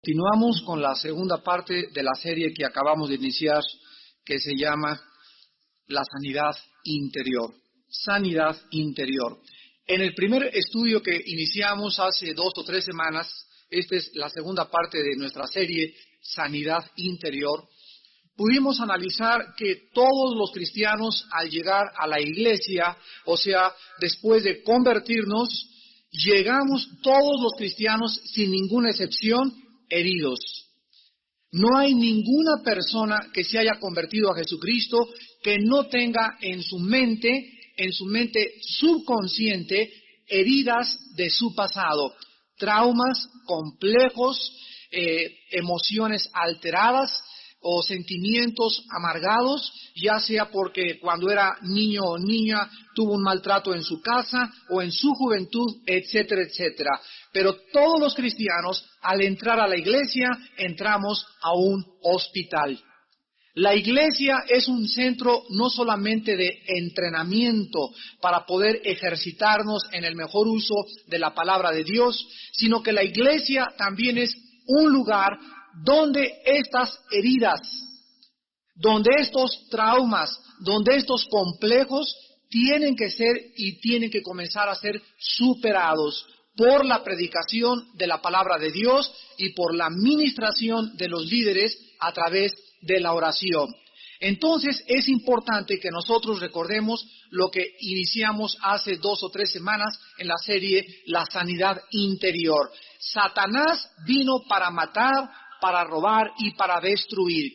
Continuamos con la segunda parte de la serie que acabamos de iniciar, que se llama La sanidad interior. Sanidad interior. En el primer estudio que iniciamos hace 2 o 3 semanas, esta es la segunda parte de nuestra serie, Sanidad interior, pudimos analizar que todos los cristianos al llegar a la iglesia, o sea, después de convertirnos, llegamos todos los cristianos sin ninguna excepción heridos. No hay ninguna persona que se haya convertido a Jesucristo que no tenga en su mente subconsciente, heridas de su pasado, traumas complejos, emociones alteradas o sentimientos amargados, ya sea porque cuando era niño o niña tuvo un maltrato en su casa o en su juventud, etcétera, etcétera. Pero todos los cristianos, al entrar a la iglesia, entramos a un hospital. La iglesia es un centro no solamente de entrenamiento para poder ejercitarnos en el mejor uso de la palabra de Dios, sino que la iglesia también es un lugar donde estas heridas, donde estos traumas, donde estos complejos tienen que ser y tienen que comenzar a ser superados por la predicación de la palabra de Dios y por la ministración de los líderes a través de la oración. Entonces es importante que nosotros recordemos lo que iniciamos hace 2 o 3 semanas en la serie La sanidad interior. Satanás vino para matar, para robar y para destruir.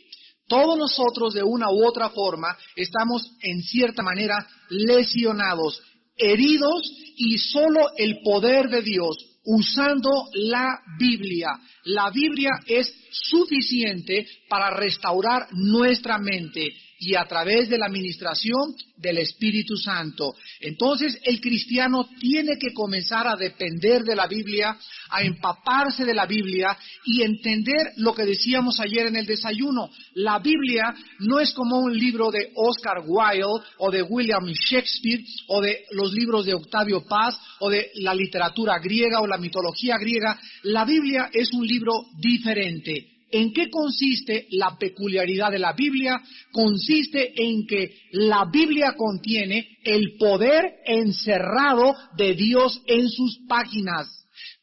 Todos nosotros de una u otra forma estamos en cierta manera lesionados, heridos, y solo el poder de Dios, usando la Biblia es suficiente para restaurar nuestra mente y a través de la administración del Espíritu Santo. Entonces el cristiano tiene que comenzar a depender de la Biblia, a empaparse de la Biblia y entender lo que decíamos ayer en el desayuno. La Biblia no es como un libro de Oscar Wilde o de William Shakespeare o de los libros de Octavio Paz o de la literatura griega o la mitología griega. La Biblia es un libro diferente. ¿En qué consiste la peculiaridad de la Biblia? Consiste en que la Biblia contiene el poder encerrado de Dios en sus páginas.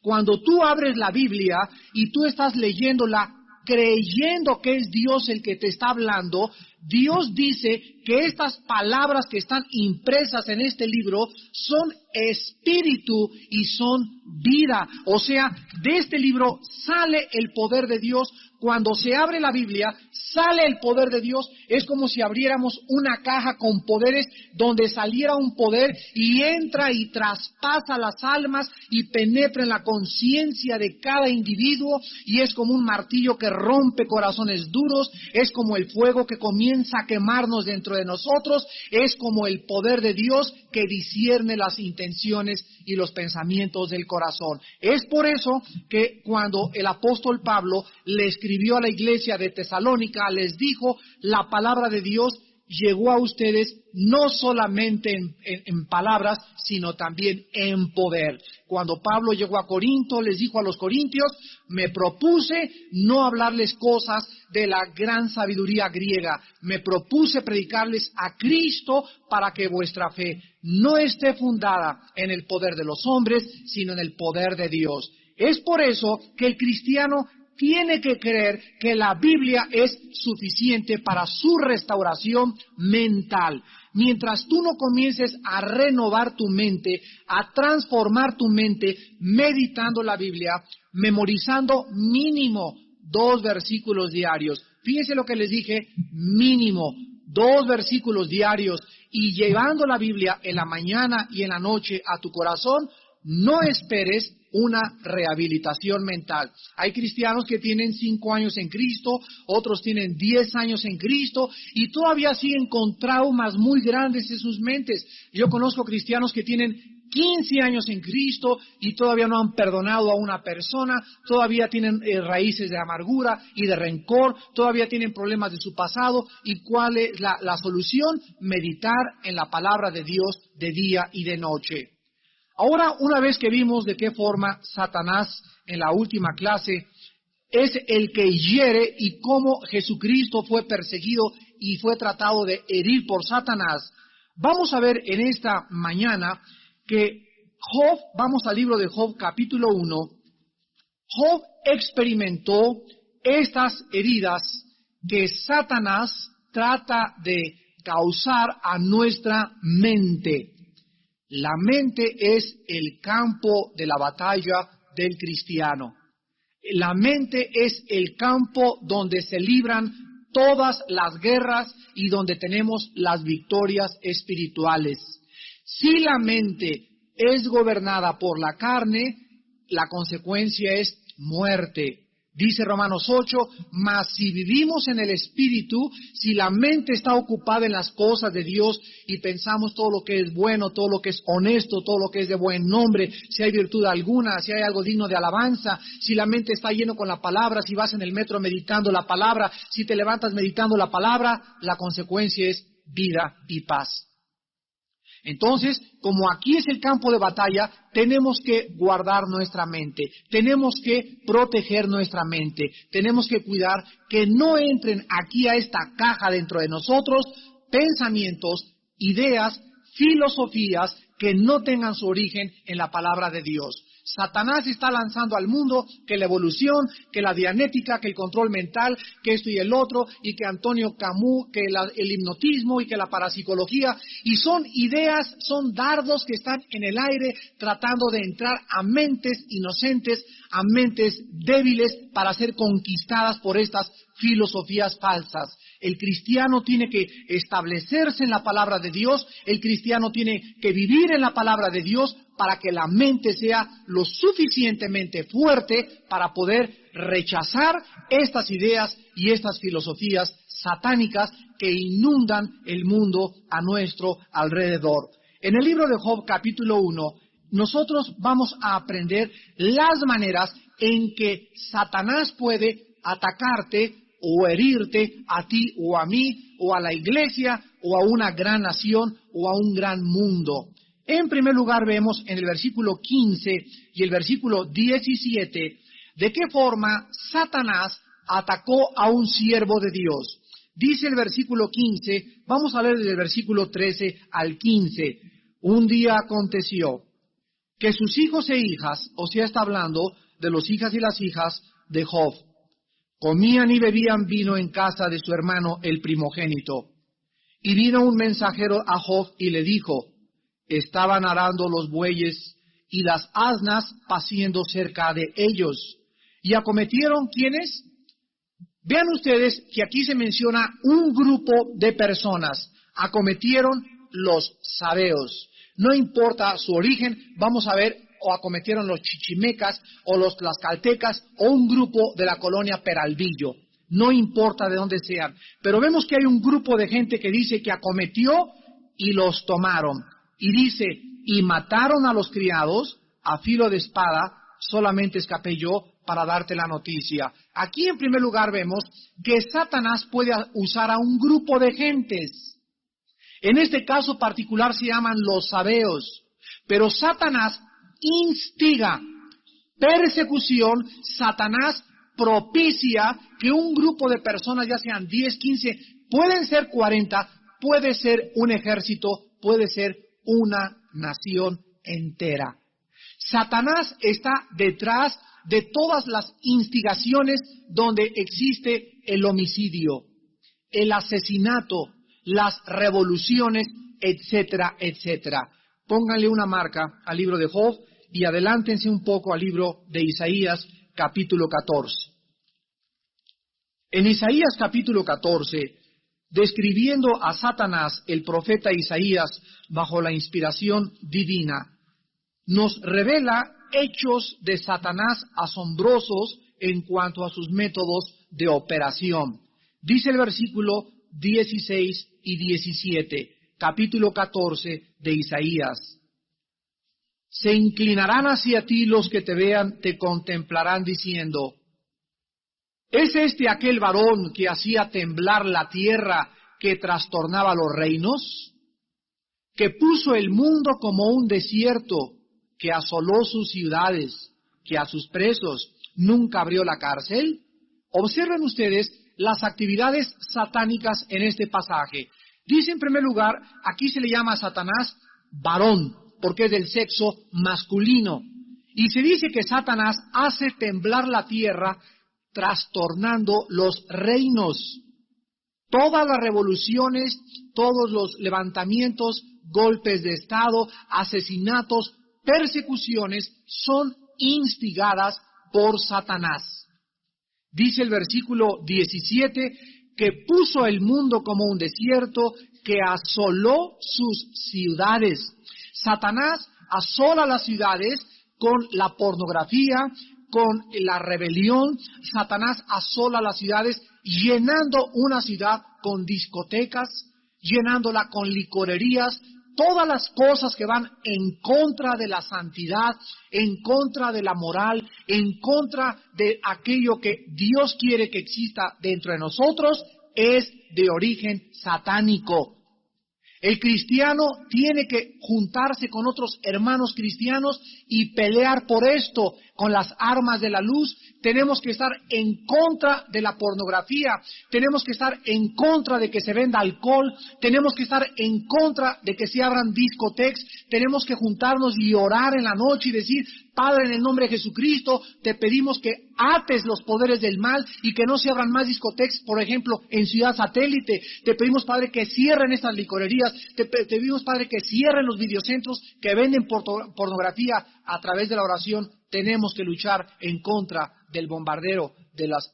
Cuando tú abres la Biblia y tú estás leyéndola creyendo que es Dios el que te está hablando, Dios dice que estas palabras que están impresas en este libro son espíritu y son vida. O sea, de este libro sale el poder de Dios. Cuando se abre la Biblia, sale el poder de Dios. Es como si abriéramos una caja con poderes donde saliera un poder y entra y traspasa las almas y penetra en la conciencia de cada individuo, y es como un martillo que rompe corazones duros, es como el fuego que comienza a quemarnos dentro de nosotros, es como el poder de Dios que discierne las intenciones y los pensamientos del corazón. Es por eso que cuando el apóstol Pablo le escribió a la iglesia de Tesalónica, les dijo: la palabra de Dios llegó a ustedes no solamente en palabras, sino también en poder. Cuando Pablo llegó a Corinto, les dijo a los corintios: me propuse no hablarles cosas de la gran sabiduría griega, me propuse predicarles a Cristo para que vuestra fe no esté fundada en el poder de los hombres, sino en el poder de Dios. Es por eso que el cristiano tiene que creer que la Biblia es suficiente para su restauración mental. Mientras tú no comiences a renovar tu mente, a transformar tu mente, meditando la Biblia, memorizando mínimo 2 versículos diarios. Fíjense lo que les dije, mínimo 2 versículos diarios, y llevando la Biblia en la mañana y en la noche a tu corazón, no esperes una rehabilitación mental. Hay cristianos que tienen 5 años en Cristo, otros tienen 10 años en Cristo y todavía siguen con traumas muy grandes en sus mentes. Yo conozco cristianos que tienen 15 años en Cristo y todavía no han perdonado a una persona, todavía tienen raíces de amargura y de rencor, todavía tienen problemas de su pasado. ¿Y cuál es la solución? Meditar en la palabra de Dios de día y de noche. Ahora, una vez que vimos de qué forma Satanás en la última clase es el que hiere y cómo Jesucristo fue perseguido y fue tratado de herir por Satanás. Vamos a ver en esta mañana que Job, vamos al libro de Job capítulo 1, Job experimentó estas heridas que Satanás trata de causar a nuestra mente. La mente es el campo de la batalla del cristiano. La mente es el campo donde se libran todas las guerras y donde tenemos las victorias espirituales. Si la mente es gobernada por la carne, la consecuencia es muerte. Dice Romanos 8, mas si vivimos en el Espíritu, si la mente está ocupada en las cosas de Dios y pensamos todo lo que es bueno, todo lo que es honesto, todo lo que es de buen nombre, si hay virtud alguna, si hay algo digno de alabanza, si la mente está lleno con la palabra, si vas en el metro meditando la palabra, si te levantas meditando la palabra, la consecuencia es vida y paz. Entonces, como aquí es el campo de batalla, tenemos que guardar nuestra mente, tenemos que proteger nuestra mente, tenemos que cuidar que no entren aquí a esta caja dentro de nosotros pensamientos, ideas, filosofías que no tengan su origen en la palabra de Dios. Satanás está lanzando al mundo que la evolución, que la dianética, que el control mental, que esto y el otro, y que Antonio Camus, que el hipnotismo y que la parapsicología, y son ideas, son dardos que están en el aire tratando de entrar a mentes inocentes, a mentes débiles para ser conquistadas por estas filosofías falsas. El cristiano tiene que establecerse en la palabra de Dios, el cristiano tiene que vivir en la palabra de Dios para que la mente sea lo suficientemente fuerte para poder rechazar estas ideas y estas filosofías satánicas que inundan el mundo a nuestro alrededor. En el libro de Job capítulo 1, nosotros vamos a aprender las maneras en que Satanás puede atacarte o herirte a ti o a mí o a la iglesia o a una gran nación o a un gran mundo. En primer lugar vemos en el versículo 15 y el versículo 17 de qué forma Satanás atacó a un siervo de Dios. Dice el versículo 15, vamos a leer desde el versículo 13 al 15. Un día aconteció que sus hijos e hijas, o sea, está hablando de los hijas y las hijas de Job, comían y bebían vino en casa de su hermano el primogénito. Y vino un mensajero a Job y le dijo, estaban arando los bueyes y las asnas paciendo cerca de ellos. Y acometieron, ¿quiénes? Vean ustedes que aquí se menciona un grupo de personas. Acometieron los sabeos. No importa su origen, vamos a ver, o acometieron los chichimecas, o los tlaxcaltecas, o un grupo de la colonia Peralvillo. No importa de dónde sean. Pero vemos que hay un grupo de gente que dice que acometió y los tomaron. Y dice, y mataron a los criados a filo de espada, solamente escapé yo para darte la noticia. Aquí en primer lugar vemos que Satanás puede usar a un grupo de gentes. En este caso particular se llaman los sabeos. Pero Satanás instiga persecución, Satanás propicia que un grupo de personas, ya sean 10, 15, pueden ser 40, puede ser un ejército, puede ser una nación entera. Satanás está detrás de todas las instigaciones donde existe el homicidio, el asesinato, las revoluciones, etcétera, etcétera. Pónganle una marca al libro de Job y adelántense un poco al libro de Isaías, capítulo 14. En Isaías, capítulo 14, describiendo a Satanás, el profeta Isaías, bajo la inspiración divina, nos revela hechos de Satanás asombrosos en cuanto a sus métodos de operación. Dice el versículo 16 y 17, capítulo 14 de Isaías. Se inclinarán hacia ti los que te vean, te contemplarán diciendo, ¿es este aquel varón que hacía temblar la tierra, que trastornaba los reinos? Que puso el mundo como un desierto, que asoló sus ciudades, que a sus presos nunca abrió la cárcel? Observen ustedes las actividades satánicas en este pasaje. Dice en primer lugar, aquí se le llama a Satanás varón, porque es del sexo masculino. Y se dice que Satanás hace temblar la tierra, trastornando los reinos. Todas las revoluciones, todos los levantamientos, golpes de Estado, asesinatos, persecuciones, son instigadas por Satanás. Dice el versículo 17 que puso el mundo como un desierto, que asoló sus ciudades. Satanás asola las ciudades con la pornografía, con la rebelión. Satanás asola las ciudades llenando una ciudad con discotecas, llenándola con licorerías, todas las cosas que van en contra de la santidad, en contra de la moral, en contra de aquello que Dios quiere que exista dentro de nosotros, es de origen satánico. El cristiano tiene que juntarse con otros hermanos cristianos y pelear por esto con las armas de la luz. Tenemos que estar en contra de la pornografía, tenemos que estar en contra de que se venda alcohol, tenemos que estar en contra de que se abran discotecas, tenemos que juntarnos y orar en la noche y decir: Padre, en el nombre de Jesucristo, te pedimos que ates los poderes del mal y que no se abran más discotecas, por ejemplo, en Ciudad Satélite. Te pedimos, Padre, que cierren estas licorerías. Te pedimos, Padre, que cierren los videocentros que venden pornografía. A través de la oración tenemos que luchar en contra del bombardeo de los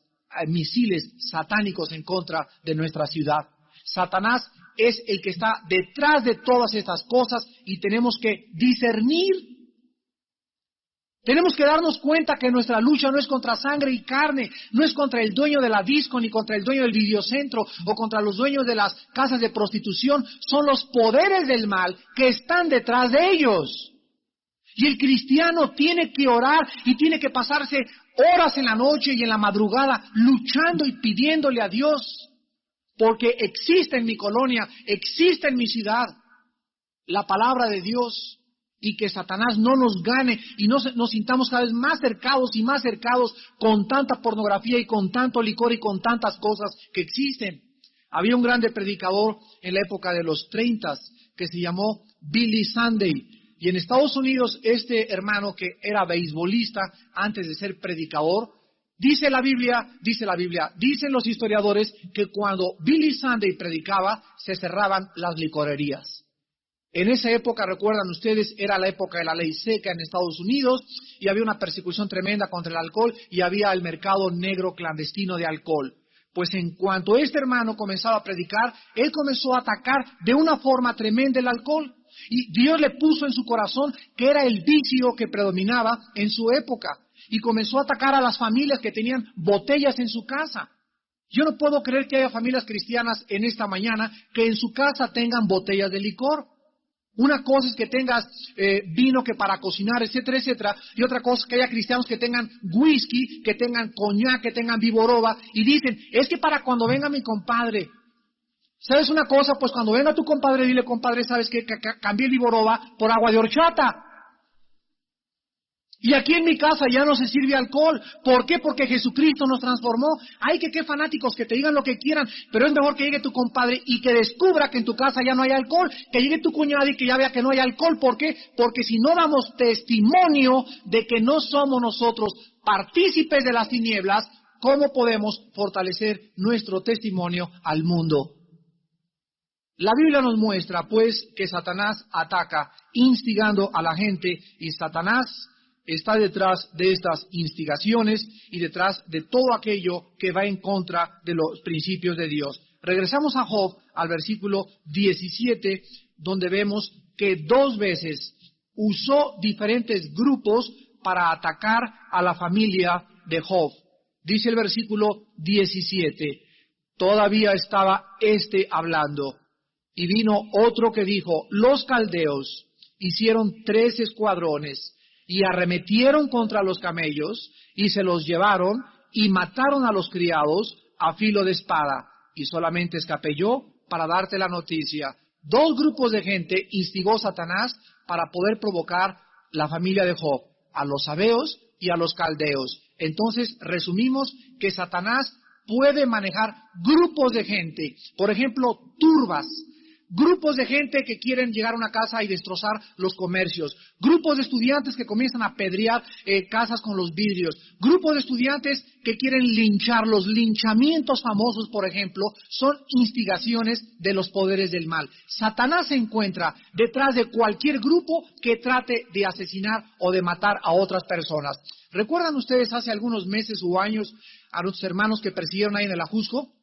misiles satánicos en contra de nuestra ciudad. Satanás es el que está detrás de todas estas cosas y tenemos que discernir. Tenemos que darnos cuenta que nuestra lucha no es contra sangre y carne, no es contra el dueño de la disco, ni contra el dueño del videocentro, o contra los dueños de las casas de prostitución. Son los poderes del mal que están detrás de ellos. Y el cristiano tiene que orar y tiene que pasarse horas en la noche y en la madrugada luchando y pidiéndole a Dios, porque existe en mi colonia, existe en mi ciudad la palabra de Dios. Y que Satanás no nos gane y nos sintamos cada vez más cercados y más cercados con tanta pornografía y con tanto licor y con tantas cosas que existen. Había un grande predicador en la época de los 30 que se llamó Billy Sunday. Y en Estados Unidos este hermano, que era beisbolista antes de ser predicador, dicen los historiadores que cuando Billy Sunday predicaba se cerraban las licorerías. En esa época, recuerdan ustedes, era la época de la ley seca en Estados Unidos y había una persecución tremenda contra el alcohol y había el mercado negro clandestino de alcohol. Pues en cuanto este hermano comenzaba a predicar, él comenzó a atacar de una forma tremenda el alcohol. Y Dios le puso en su corazón que era el vicio que predominaba en su época. Y comenzó a atacar a las familias que tenían botellas en su casa. Yo no puedo creer que haya familias cristianas en esta mañana que en su casa tengan botellas de licor. Una cosa es que tengas vino que para cocinar, etcétera, etcétera. Y otra cosa es que haya cristianos que tengan whisky, que tengan coñac, que tengan viboroba. Y dicen, es que para cuando venga mi compadre. ¿Sabes una cosa? Pues cuando venga tu compadre, dile: compadre, ¿sabes qué? Que cambié el viboroba por agua de horchata. Y aquí en mi casa ya no se sirve alcohol. ¿Por qué? Porque Jesucristo nos transformó. Ay, que qué fanáticos, que te digan lo que quieran, pero es mejor que llegue tu compadre y que descubra que en tu casa ya no hay alcohol, que llegue tu cuñada y que ya vea que no hay alcohol. ¿Por qué? Porque si no damos testimonio de que no somos nosotros partícipes de las tinieblas, ¿cómo podemos fortalecer nuestro testimonio al mundo? La Biblia nos muestra, pues, que Satanás ataca instigando a la gente, y Satanás está detrás de estas instigaciones y detrás de todo aquello que va en contra de los principios de Dios. Regresamos a Job, al versículo 17, donde vemos que 2 veces usó diferentes grupos para atacar a la familia de Job. Dice el versículo 17, todavía estaba hablando, y vino otro que dijo: los caldeos hicieron 3 escuadrones, y arremetieron contra los camellos, y se los llevaron, y mataron a los criados a filo de espada. Y solamente escapé yo para darte la noticia. 2 grupos de gente instigó Satanás para poder provocar la familia de Job: a los sabeos y a los caldeos. Entonces, resumimos que Satanás puede manejar grupos de gente, por ejemplo, turbas, grupos de gente que quieren llegar a una casa y destrozar los comercios, grupos de estudiantes que comienzan a apedrear casas con los vidrios, grupos de estudiantes que quieren linchar. Los linchamientos famosos, por ejemplo, son instigaciones de los poderes del mal. Satanás se encuentra detrás de cualquier grupo que trate de asesinar o de matar a otras personas. ¿Recuerdan ustedes hace algunos meses o años a nuestros hermanos que persiguieron ahí en el Ajusco?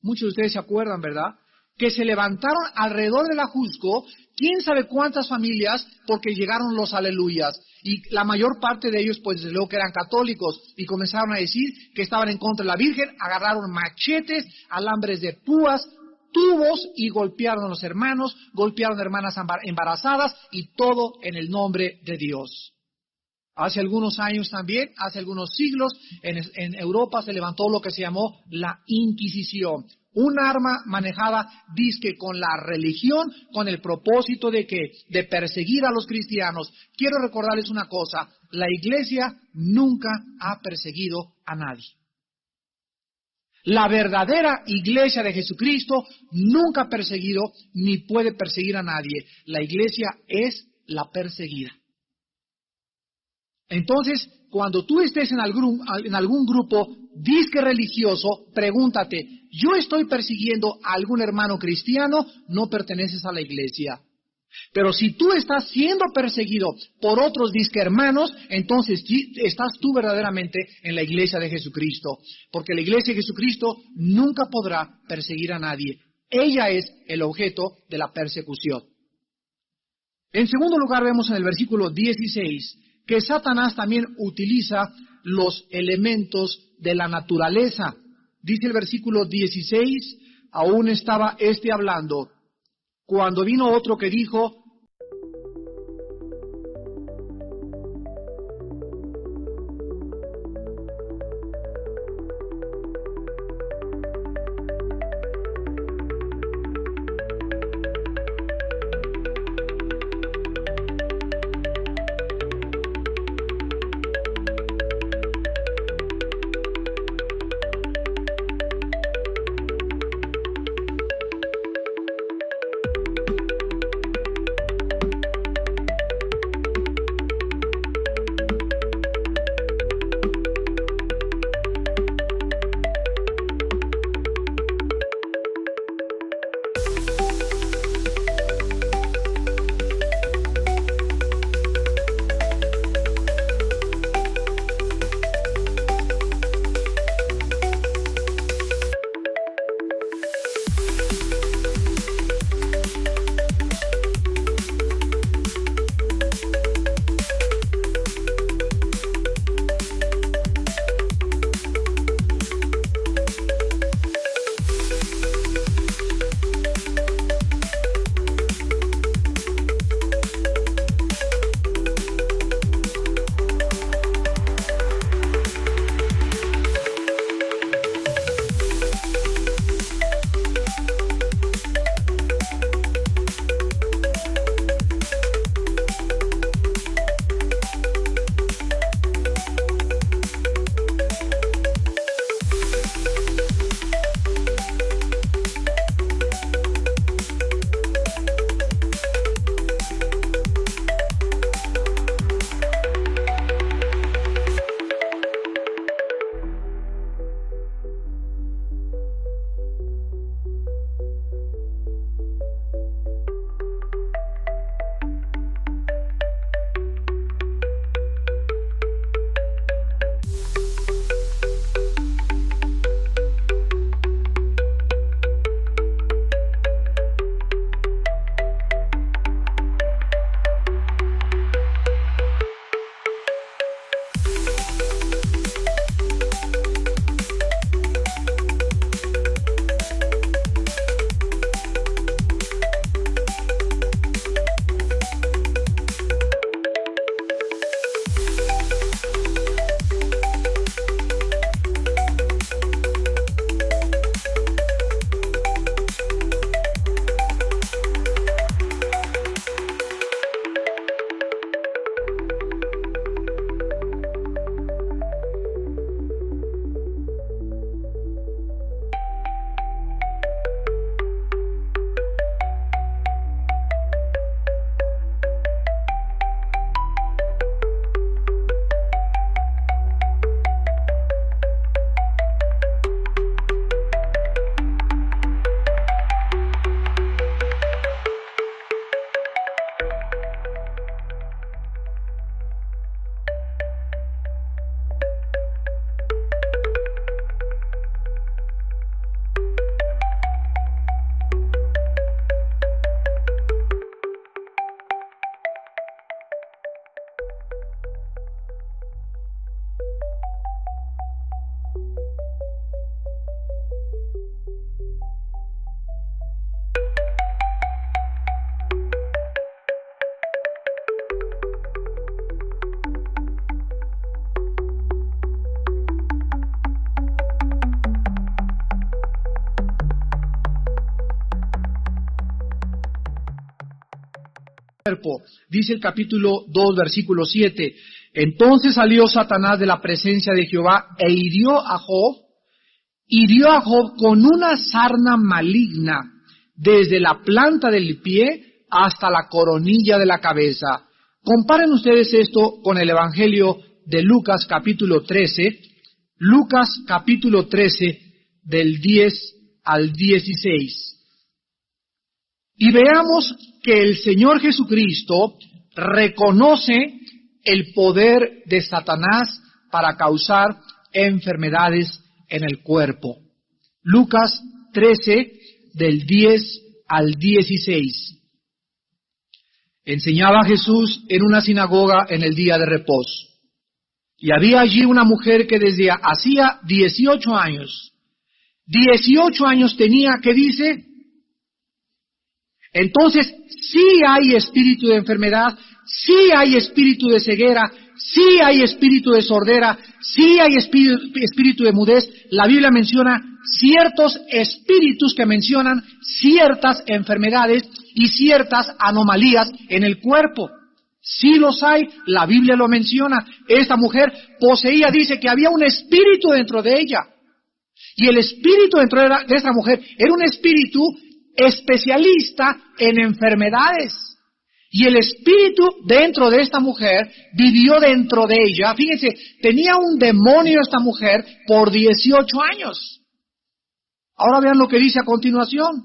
Muchos de ustedes se acuerdan, ¿verdad? Que se levantaron alrededor del Ajusco, quién sabe cuántas familias, porque llegaron los aleluyas. Y la mayor parte de ellos, pues desde luego que eran católicos, y comenzaron a decir que estaban en contra de la Virgen, agarraron machetes, alambres de púas, tubos, y golpearon a los hermanos, golpearon a hermanas embarazadas, y todo en el nombre de Dios. Hace algunos años también, hace algunos siglos, en Europa se levantó lo que se llamó la Inquisición. Un arma manejada, dizque, con la religión, con el propósito de ¿qué? De perseguir a los cristianos. Quiero recordarles una cosa, la Iglesia nunca ha perseguido a nadie. La verdadera Iglesia de Jesucristo nunca ha perseguido ni puede perseguir a nadie. La Iglesia es la perseguida. Entonces, cuando tú estés en algún grupo disque religioso, pregúntate, ¿yo estoy persiguiendo a algún hermano cristiano? No perteneces a la iglesia. Pero si tú estás siendo perseguido por otros disque hermanos, entonces estás tú verdaderamente en la iglesia de Jesucristo. Porque la iglesia de Jesucristo nunca podrá perseguir a nadie. Ella es el objeto de la persecución. En segundo lugar, vemos en el versículo 16 que Satanás también utiliza los elementos de la naturaleza. Dice el versículo 16, aún estaba hablando, cuando vino otro que dijo, cuerpo. Dice el capítulo 2, versículo 7. Entonces salió Satanás de la presencia de Jehová e hirió a Job con una sarna maligna, desde la planta del pie hasta la coronilla de la cabeza. Comparen ustedes esto con el Evangelio de Lucas capítulo 13, del 10 al 16. Y veamos que el Señor Jesucristo reconoce el poder de Satanás para causar enfermedades en el cuerpo. Lucas 13, del 10 al 16. Enseñaba Jesús en una sinagoga en el día de reposo. Y había allí una mujer que desde hacía 18 años tenía, ¿qué dice? Entonces, sí hay espíritu de enfermedad, sí hay espíritu de ceguera, sí hay espíritu de sordera, sí hay espíritu de mudez. La Biblia menciona ciertos espíritus que mencionan ciertas enfermedades y ciertas anomalías en el cuerpo. Sí los hay, la Biblia lo menciona. Esta mujer poseía, dice que había un espíritu dentro de ella. Y el espíritu dentro de esta mujer era un espíritu especialista en enfermedades. Y el espíritu dentro de esta mujer vivió dentro de ella. Fíjense, tenía un demonio esta mujer por 18 años. Ahora vean lo que dice a continuación.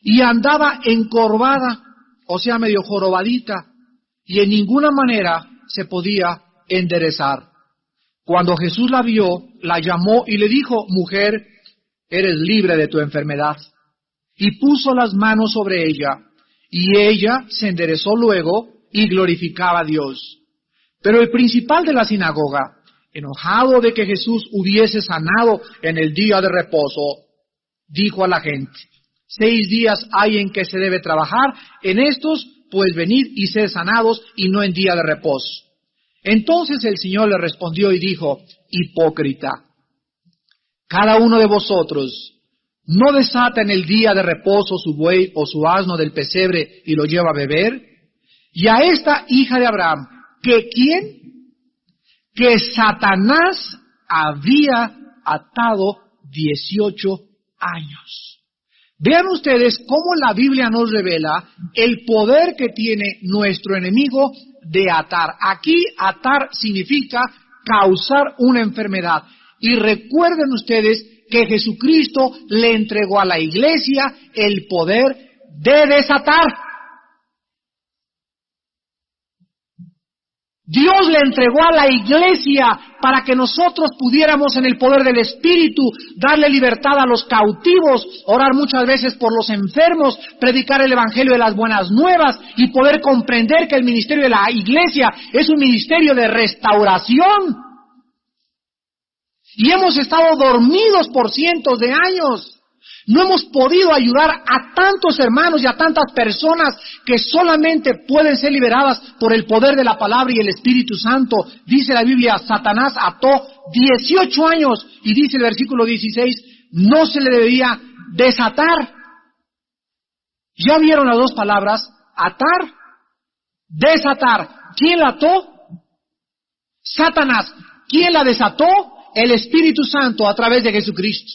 Y andaba encorvada, o sea, medio jorobadita, y en ninguna manera se podía enderezar. Cuando Jesús la vio, la llamó y le dijo: mujer, eres libre de tu enfermedad. Y puso las manos sobre ella, y ella se enderezó luego y glorificaba a Dios. Pero el principal de la sinagoga, enojado de que Jesús hubiese sanado en el día de reposo, dijo a la gente: 6 días hay en que se debe trabajar, en estos pues venid y sed sanados, y no en día de reposo. Entonces el Señor le respondió y dijo: hipócrita, cada uno de vosotros ¿no desata en el día de reposo su buey o su asno del pesebre y lo lleva a beber? Y a esta hija de Abraham, ¿que quién? Que Satanás había atado 18 años. Vean ustedes cómo la Biblia nos revela el poder que tiene nuestro enemigo de atar. Aquí atar significa causar una enfermedad. Y recuerden ustedes que Jesucristo le entregó a la iglesia el poder de desatar. Dios le entregó a la iglesia para que nosotros pudiéramos en el poder del Espíritu darle libertad a los cautivos, orar muchas veces por los enfermos, predicar el Evangelio de las buenas nuevas y poder comprender que el ministerio de la iglesia es un ministerio de restauración. Y hemos estado dormidos por cientos de años. No hemos podido ayudar a tantos hermanos y a tantas personas que solamente pueden ser liberadas por el poder de la palabra y el Espíritu Santo. Dice la Biblia, Satanás ató 18 años y dice el versículo 16, no se le debía desatar. ¿Ya vieron las dos palabras? Atar, desatar. ¿Quién la ató? Satanás. ¿Quién la desató? El Espíritu Santo a través de Jesucristo.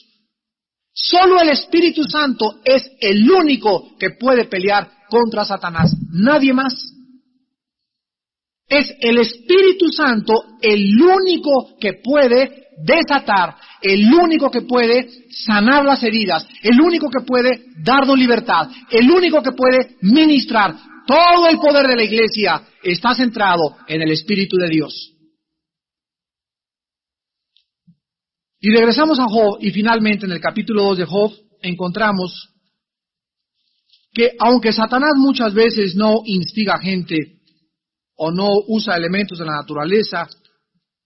Solo el Espíritu Santo es el único que puede pelear contra Satanás. Nadie más. Es el Espíritu Santo el único que puede desatar, el único que puede sanar las heridas, el único que puede darnos libertad, el único que puede ministrar. Todo el poder de la iglesia está centrado en el Espíritu de Dios. Y regresamos a Job, y finalmente en el capítulo 2 de Job encontramos que aunque Satanás muchas veces no instiga a gente, o no usa elementos de la naturaleza,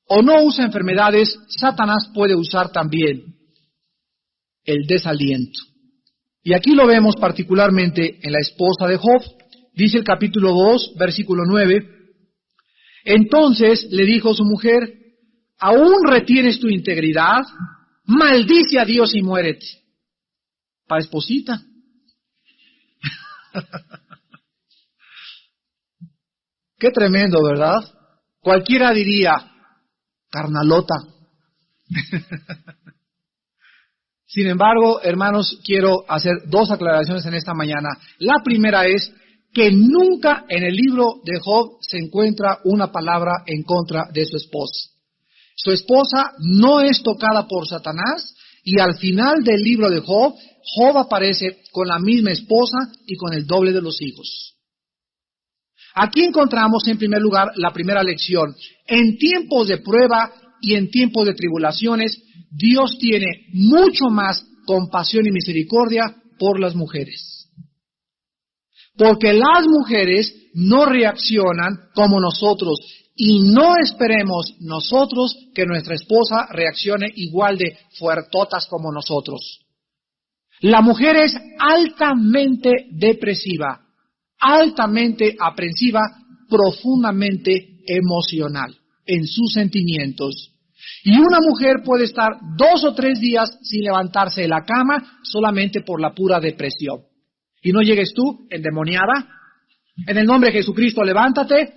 o no usa enfermedades, Satanás puede usar también el desaliento. Y aquí lo vemos particularmente en la esposa de Job. Dice el capítulo 2, versículo 9, entonces le dijo su mujer, ¿aún retienes tu integridad? Maldice a Dios y muérete. Pa' esposita. Qué tremendo, ¿verdad? Cualquiera diría, carnalota. Sin embargo, hermanos, quiero hacer dos aclaraciones en esta mañana. La primera es que nunca en el libro de Job se encuentra una palabra en contra de su esposa. Su esposa no es tocada por Satanás y al final del libro de Job, Job aparece con la misma esposa y con el doble de los hijos. Aquí encontramos en primer lugar la primera lección. En tiempos de prueba y en tiempos de tribulaciones, Dios tiene mucho más compasión y misericordia por las mujeres. Porque las mujeres no reaccionan como nosotros y no esperemos nosotros que nuestra esposa reaccione igual de fuertotas como nosotros. La mujer es altamente depresiva, altamente aprensiva, profundamente emocional en sus sentimientos. Y una mujer puede estar 2 o 3 días sin levantarse de la cama solamente por la pura depresión. Y no llegues tú, endemoniada, en el nombre de Jesucristo levántate,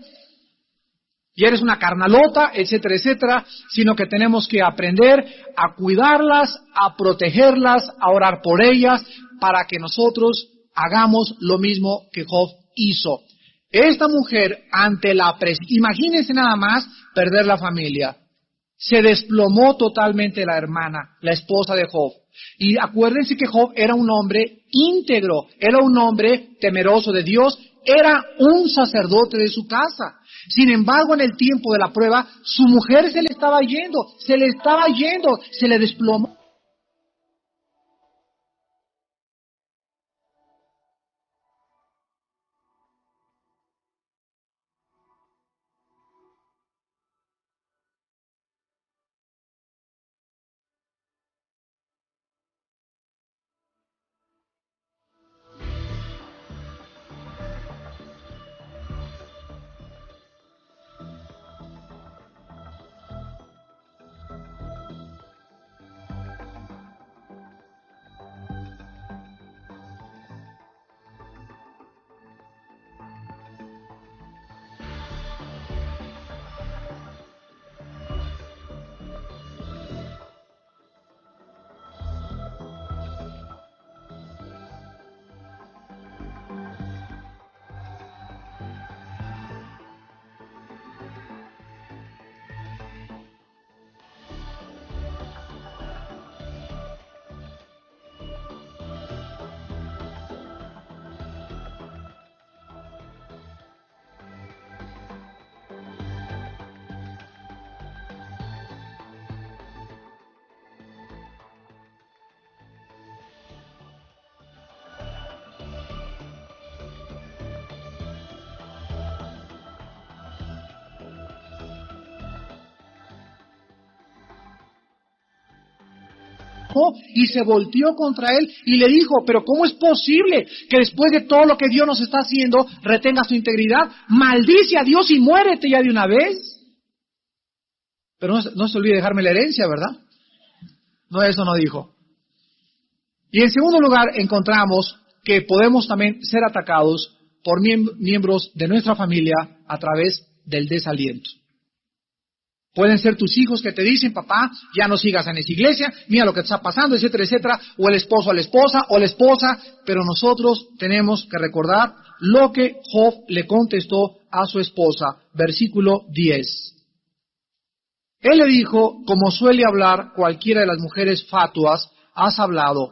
y eres una carnalota, etcétera, etcétera, sino que tenemos que aprender a cuidarlas, a protegerlas, a orar por ellas, para que nosotros hagamos lo mismo que Job hizo. Esta mujer, ante la presión, imagínense nada más perder la familia. Se desplomó totalmente la hermana, la esposa de Job. Y acuérdense que Job era un hombre íntegro, era un hombre temeroso de Dios, era un sacerdote de su casa. Sin embargo, en el tiempo de la prueba, su mujer se le estaba yendo, se le desplomó. Y se volteó contra él y le dijo, pero ¿cómo es posible que después de todo lo que Dios nos está haciendo retengas tu integridad? Maldice a Dios y muérete ya de una vez. Pero no se olvide dejarme la herencia, ¿verdad? No, eso no dijo. Y en segundo lugar encontramos que podemos también ser atacados por miembros de nuestra familia a través del desaliento. Pueden ser tus hijos que te dicen, papá, ya no sigas en esa iglesia, mira lo que está pasando, etcétera, etcétera, o el esposo a la esposa, o la esposa, pero nosotros tenemos que recordar lo que Job le contestó a su esposa, versículo 10. Él le dijo, como suele hablar cualquiera de las mujeres fatuas, has hablado,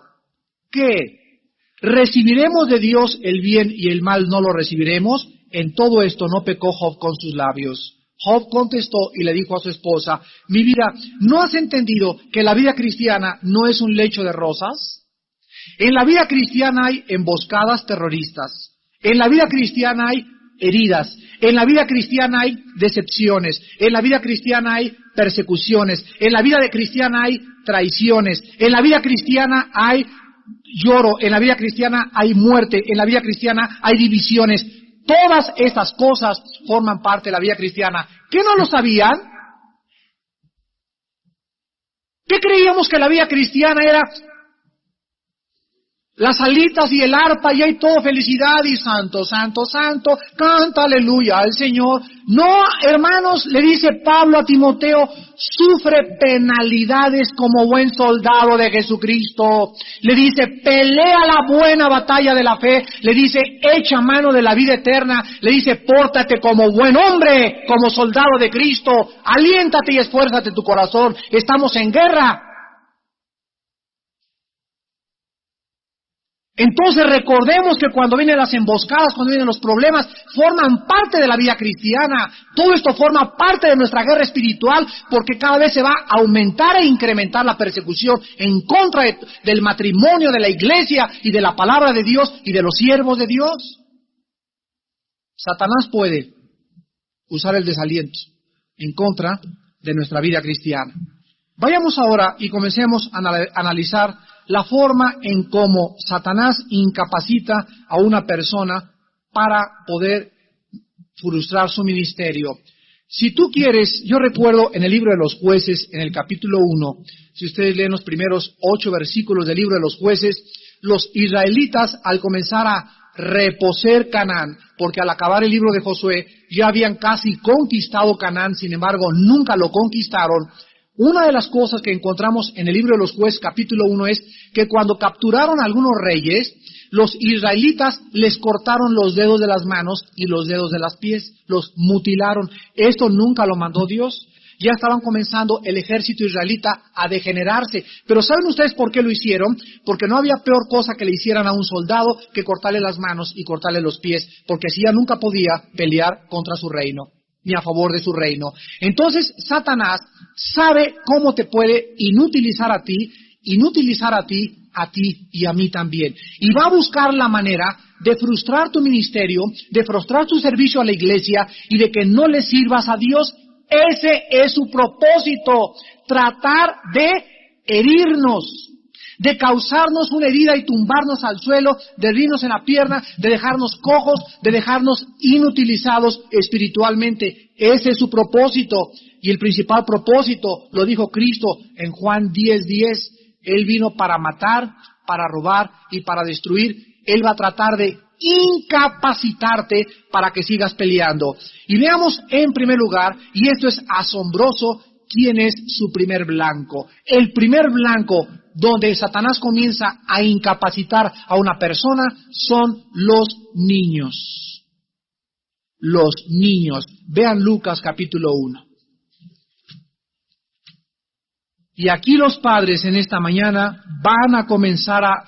¿qué? ¿Recibiremos de Dios el bien y el mal no lo recibiremos? En todo esto no pecó Job con sus labios. Job contestó y le dijo a su esposa, mi vida, ¿no has entendido que la vida cristiana no es un lecho de rosas? En la vida cristiana hay emboscadas terroristas. En la vida cristiana hay heridas. En la vida cristiana hay decepciones. En la vida cristiana hay persecuciones. En la vida cristiana hay traiciones. En la vida cristiana hay lloro. En la vida cristiana hay muerte. En la vida cristiana hay divisiones. Todas estas cosas forman parte de la vida cristiana. ¿Qué no lo sabían? ¿Qué creíamos que la vida cristiana era? las alitas y el arpa, y hay todo felicidad y santo, santo, santo, canta aleluya al Señor. No, hermanos, le dice Pablo a Timoteo, sufre penalidades como buen soldado de Jesucristo. Le dice, pelea la buena batalla de la fe. Le dice, echa mano de la vida eterna. Le dice, pórtate como buen hombre, como soldado de Cristo. Aliéntate y esfuérzate tu corazón. Estamos en guerra. Entonces recordemos que cuando vienen las emboscadas, cuando vienen los problemas, forman parte de la vida cristiana. Todo esto forma parte de nuestra guerra espiritual, porque cada vez se va a aumentar e incrementar la persecución en contra del matrimonio, de la iglesia y de la palabra de Dios y de los siervos de Dios. Satanás puede usar el desaliento en contra de nuestra vida cristiana. Vayamos ahora y comencemos a analizar la forma en cómo Satanás incapacita a una persona para poder frustrar su ministerio. Si tú quieres, yo recuerdo en el libro de los Jueces, en el capítulo 1, si ustedes leen los primeros 8 versículos del libro de los Jueces, los israelitas al comenzar a reposer Canaán, porque al acabar el libro de Josué ya habían casi conquistado Canaán, sin embargo nunca lo conquistaron. Una de las cosas que encontramos en el libro de los Jueces capítulo 1 es que cuando capturaron a algunos reyes, los israelitas les cortaron los dedos de las manos y los dedos de los pies, los mutilaron. Esto nunca lo mandó Dios. Ya estaban comenzando el ejército israelita a degenerarse. Pero ¿saben ustedes por qué lo hicieron? Porque no había peor cosa que le hicieran a un soldado que cortarle las manos y cortarle los pies, porque así ya nunca podía pelear contra su reino, ni a favor de su reino. Entonces Satanás sabe cómo te puede inutilizar a ti y a mí también. Y va a buscar la manera de frustrar tu ministerio, de frustrar tu servicio a la iglesia y de que no le sirvas a Dios. Ese es su propósito, tratar de herirnos, de causarnos una herida y tumbarnos al suelo, de herirnos en la pierna, de dejarnos cojos, de dejarnos inutilizados espiritualmente. Ese es su propósito. Y el principal propósito, lo dijo Cristo en Juan 10:10, Él vino para matar, para robar y para destruir. Él va a tratar de incapacitarte para que sigas peleando. Y veamos en primer lugar, y esto es asombroso, quién es su primer blanco. El primer blanco donde Satanás comienza a incapacitar a una persona son los niños. Los niños. Vean Lucas capítulo 1. Y aquí los padres en esta mañana van a comenzar a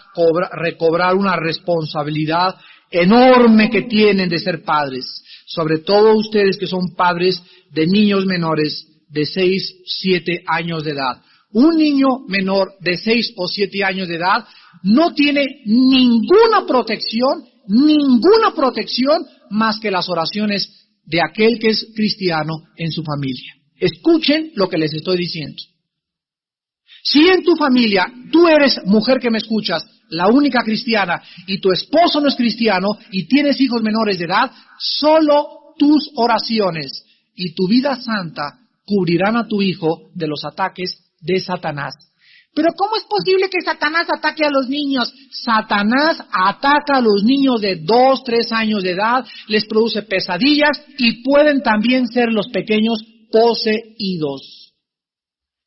recobrar una responsabilidad enorme que tienen de ser padres. Sobre todo ustedes que son padres de niños menores de 6, 7 años de edad. Un niño menor de 6 o 7 años de edad no tiene ninguna protección más que las oraciones de aquel que es cristiano en su familia. Escuchen lo que les estoy diciendo. Si en tu familia, tú eres mujer que me escuchas, la única cristiana, y tu esposo no es cristiano, y tienes hijos menores de edad, solo tus oraciones y tu vida santa cubrirán a tu hijo de los ataques de Satanás. Pero ¿cómo es posible que Satanás ataque a los niños? Satanás ataca a los niños de 2, 3 años de edad, les produce pesadillas y pueden también ser los pequeños poseídos.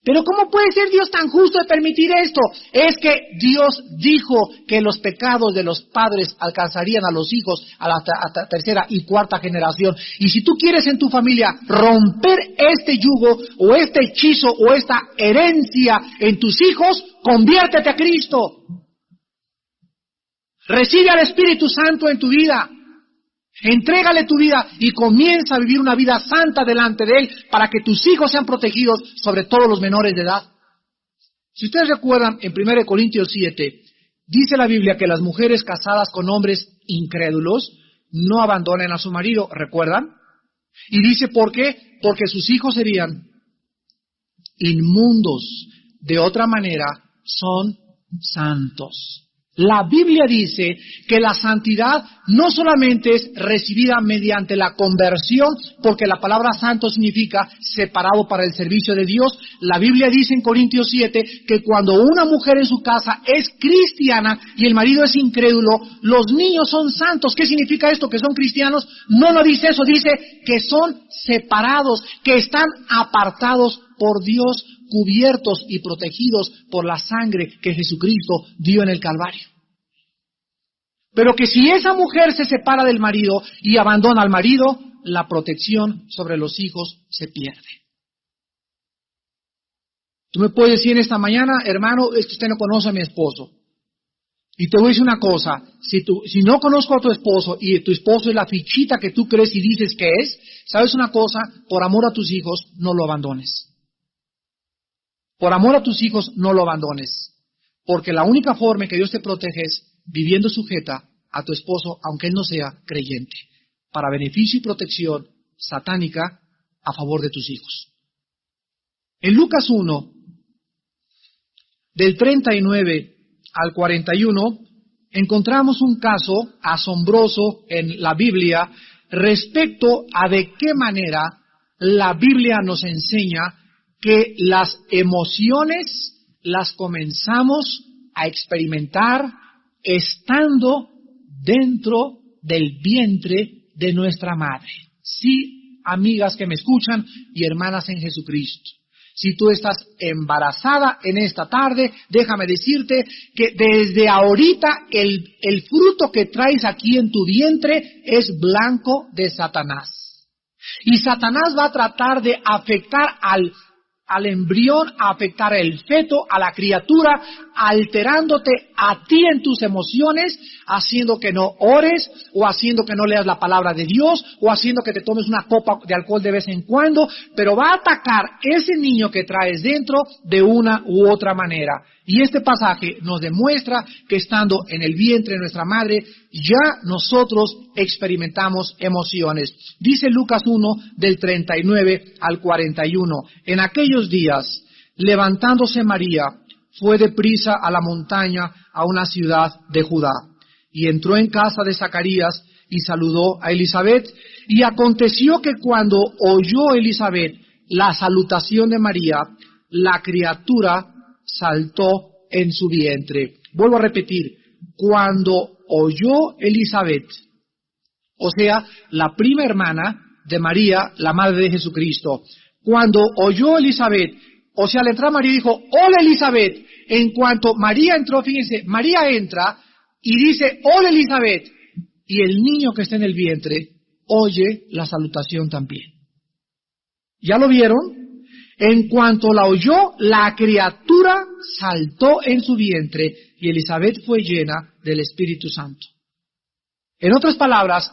Pero ¿cómo puede ser Dios tan justo de permitir esto? Es que Dios dijo que los pecados de los padres alcanzarían a los hijos a la tercera y cuarta generación. Y si tú quieres en tu familia romper este yugo o este hechizo o esta herencia en tus hijos, conviértete a Cristo. Recibe al Espíritu Santo en tu vida. Entrégale tu vida y comienza a vivir una vida santa delante de Él para que tus hijos sean protegidos, sobre todo los menores de edad. Si ustedes recuerdan, en 1 Corintios 7, dice la Biblia que las mujeres casadas con hombres incrédulos no abandonen a su marido, ¿recuerdan? Y dice, ¿por qué? Porque sus hijos serían inmundos. De otra manera, son santos. La Biblia dice que la santidad no solamente es recibida mediante la conversión, porque la palabra santo significa separado para el servicio de Dios. La Biblia dice en Corintios 7 que cuando una mujer en su casa es cristiana y el marido es incrédulo, los niños son santos. ¿Qué significa esto? ¿Que son cristianos? No dice eso, dice que son separados, que están apartados por Dios, cubiertos y protegidos por la sangre que Jesucristo dio en el Calvario. Pero que si esa mujer se separa del marido y abandona al marido, la protección sobre los hijos se pierde. Tú me puedes decir en esta mañana, hermano, es que usted no conoce a mi esposo. Y te voy a decir una cosa, si no conozco a tu esposo y tu esposo es la fichita que tú crees y dices que es, ¿sabes una cosa? Por amor a tus hijos, no lo abandones. Por amor a tus hijos, no lo abandones. Porque la única forma en que Dios te protege es viviendo sujeta a tu esposo, aunque él no sea creyente, para beneficio y protección satánica a favor de tus hijos. En Lucas 1, del 39 al 41, encontramos un caso asombroso en la Biblia respecto a de qué manera la Biblia nos enseña que las emociones las comenzamos a experimentar estando dentro del vientre de nuestra madre. Sí, amigas que me escuchan y hermanas en Jesucristo. Si tú estás embarazada en esta tarde, déjame decirte que desde ahorita el fruto que traes aquí en tu vientre es blanco de Satanás. Y Satanás va a tratar de afectar al embrión, a afectar al feto, a la criatura, alterándote a ti en tus emociones, haciendo que no ores, o haciendo que no leas la palabra de Dios, o haciendo que te tomes una copa de alcohol de vez en cuando, pero va a atacar ese niño que traes dentro de una u otra manera. Y este pasaje nos demuestra que estando en el vientre de nuestra madre, ya nosotros experimentamos emociones. Dice Lucas 1, del 39 al 41. En aquellos días, levantándose María, fue deprisa a la montaña, a una ciudad de Judá, y entró en casa de Zacarías y saludó a Elizabeth. Y aconteció que cuando oyó Elizabeth la salutación de María, la criatura saltó en su vientre. Vuelvo a repetir, cuando oyó Elizabeth, o sea, la prima hermana de María, la madre de Jesucristo, cuando oyó Elizabeth, o sea, al entrar María dijo, hola Elizabeth. En cuanto María entró, fíjense, María entra y dice, hola Elizabeth, y el niño que está en el vientre oye la salutación también. ¿Ya lo vieron? En cuanto la oyó, la criatura saltó en su vientre y Elizabeth fue llena del Espíritu Santo. En otras palabras,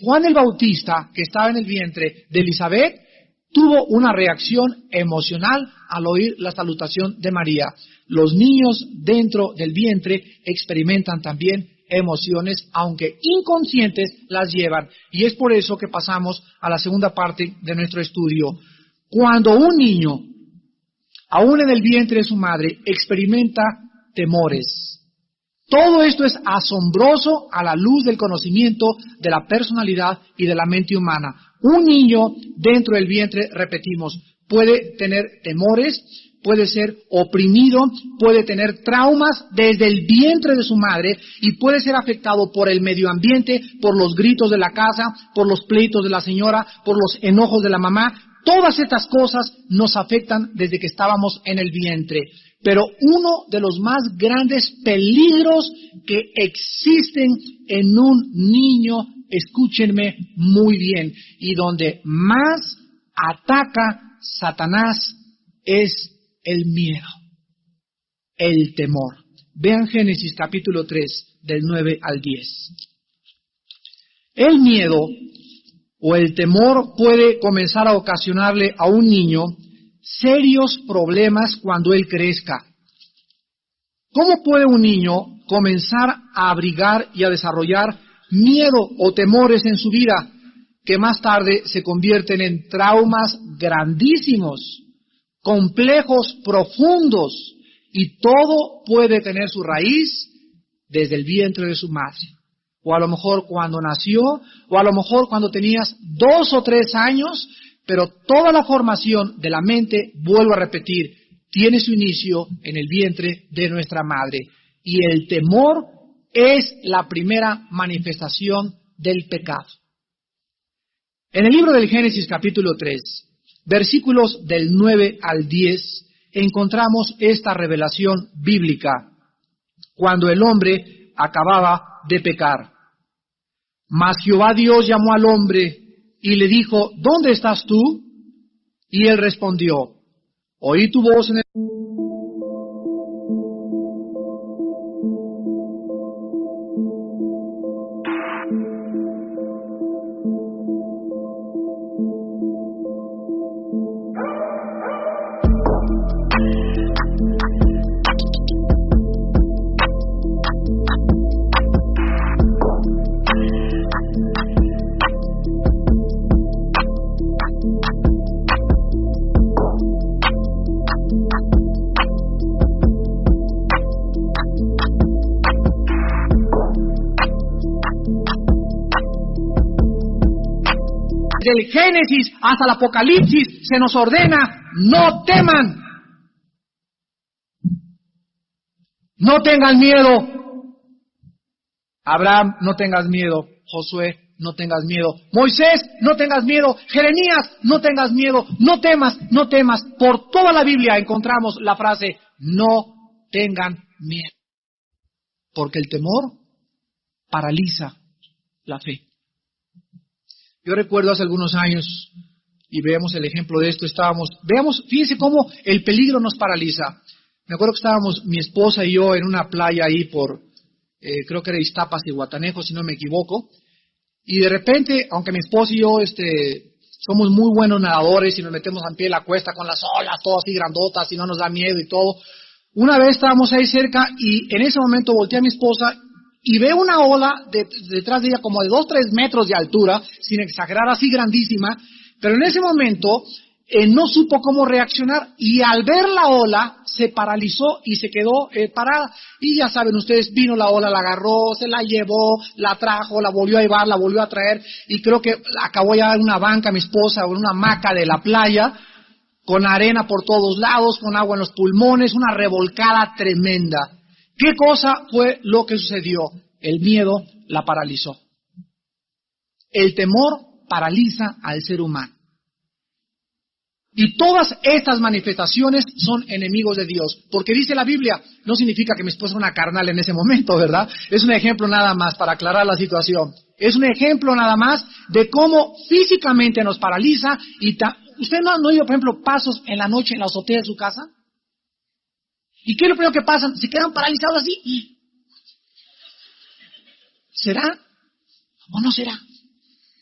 Juan el Bautista, que estaba en el vientre de Elizabeth, tuvo una reacción emocional al oír la salutación de María. Los niños dentro del vientre experimentan también emociones, aunque inconscientes, las llevan. Y es por eso que pasamos a la segunda parte de nuestro estudio. Cuando un niño, aún en el vientre de su madre, experimenta temores, todo esto es asombroso a la luz del conocimiento de la personalidad y de la mente humana. Un niño dentro del vientre, repetimos, puede tener temores, puede ser oprimido, puede tener traumas desde el vientre de su madre y puede ser afectado por el medio ambiente, por los gritos de la casa, por los pleitos de la señora, por los enojos de la mamá. Todas estas cosas nos afectan desde que estábamos en el vientre. Pero uno de los más grandes peligros que existen en un niño, escúchenme muy bien, y donde más ataca Satanás es el miedo, el temor. Vean Génesis capítulo 3, del 9 al 10. El miedo o el temor puede comenzar a ocasionarle a un niño serios problemas cuando él crezca. ¿Cómo puede un niño comenzar a abrigar y a desarrollar miedo o temores en su vida que más tarde se convierten en traumas grandísimos, complejos, profundos? Y todo puede tener su raíz desde el vientre de su madre. O a lo mejor cuando nació, o a lo mejor cuando tenías 2 o 3 años, pero toda la formación de la mente, vuelvo a repetir, tiene su inicio en el vientre de nuestra madre. Y el temor es la primera manifestación del pecado. En el libro del Génesis capítulo 3, versículos del 9 al 10, encontramos esta revelación bíblica cuando el hombre acababa de pecar. Mas Jehová Dios llamó al hombre y le dijo, ¿dónde estás tú? Y él respondió, oí tu voz en el... Del Génesis hasta el Apocalipsis se nos ordena, no teman. No tengan miedo. Abraham, no tengas miedo. Josué, no tengas miedo. Moisés, no tengas miedo. Jeremías, no tengas miedo. No temas, no temas. Por toda la Biblia encontramos la frase, no tengan miedo. Porque el temor paraliza la fe. Yo recuerdo hace algunos años, y vemos el ejemplo de esto, fíjense cómo el peligro nos paraliza. Me acuerdo que estábamos mi esposa y yo en una playa ahí por, creo que era Iztapas y Guatanejo, si no me equivoco, y de repente, aunque mi esposa y yo somos muy buenos nadadores y nos metemos a pie en la cuesta con las olas, todas así grandotas y no nos da miedo y todo, una vez estábamos ahí cerca y en ese momento volteé a mi esposa y veo una ola detrás de ella como de 2-3 metros de altura, sin exagerar, así grandísima, pero en ese momento no supo cómo reaccionar y al ver la ola se paralizó y se quedó parada. Y ya saben ustedes, vino la ola, la agarró, se la llevó, la trajo, la volvió a llevar, la volvió a traer y creo que acabó ya en una banca mi esposa o en una hamaca de la playa, con arena por todos lados, con agua en los pulmones, una revolcada tremenda. ¿Qué cosa fue lo que sucedió? El miedo la paralizó. El temor paraliza al ser humano. Y todas estas manifestaciones son enemigos de Dios. Porque dice la Biblia, no significa que mi esposa era una carnal en ese momento, ¿verdad? Es un ejemplo nada más para aclarar la situación. Es un ejemplo nada más de cómo físicamente nos paraliza. ¿Usted no ha oído, por ejemplo, pasos en la noche en la azotea de su casa? ¿Y qué es lo primero que pasa? Se quedan paralizados así. ¿Será? ¿O no será?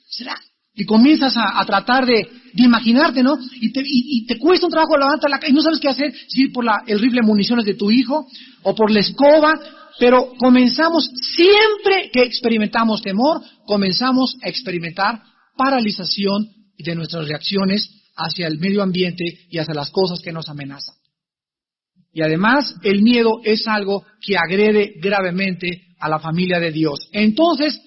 ¿Será? Y comienzas a tratar de imaginarte, ¿no? Y te cuesta un trabajo levantar la cara y no sabes qué hacer, si ir por el rifle de municiones de tu hijo o por la escoba, pero comenzamos, siempre que experimentamos temor, comenzamos a experimentar paralización de nuestras reacciones hacia el medio ambiente y hacia las cosas que nos amenazan. Y además, el miedo es algo que agrede gravemente a la familia de Dios. Entonces,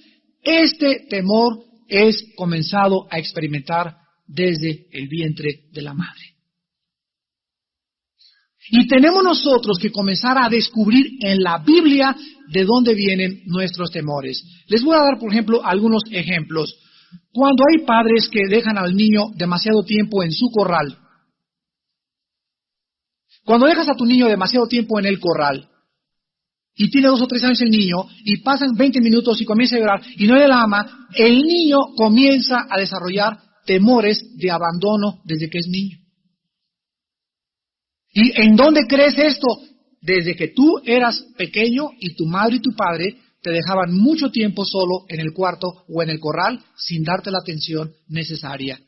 este temor es comenzado a experimentar desde el vientre de la madre. Y tenemos nosotros que comenzar a descubrir en la Biblia de dónde vienen nuestros temores. Les voy a dar, por ejemplo, algunos ejemplos. Cuando hay padres que dejan al niño demasiado tiempo en su corral, cuando dejas a tu niño demasiado tiempo en el corral, y tiene 2 o 3 años el niño, y pasan 20 minutos y comienza a llorar, y no le la ama, el niño comienza a desarrollar temores de abandono desde que es niño. ¿Y en dónde crees esto? Desde que tú eras pequeño y tu madre y tu padre te dejaban mucho tiempo solo en el cuarto o en el corral sin darte la atención necesaria.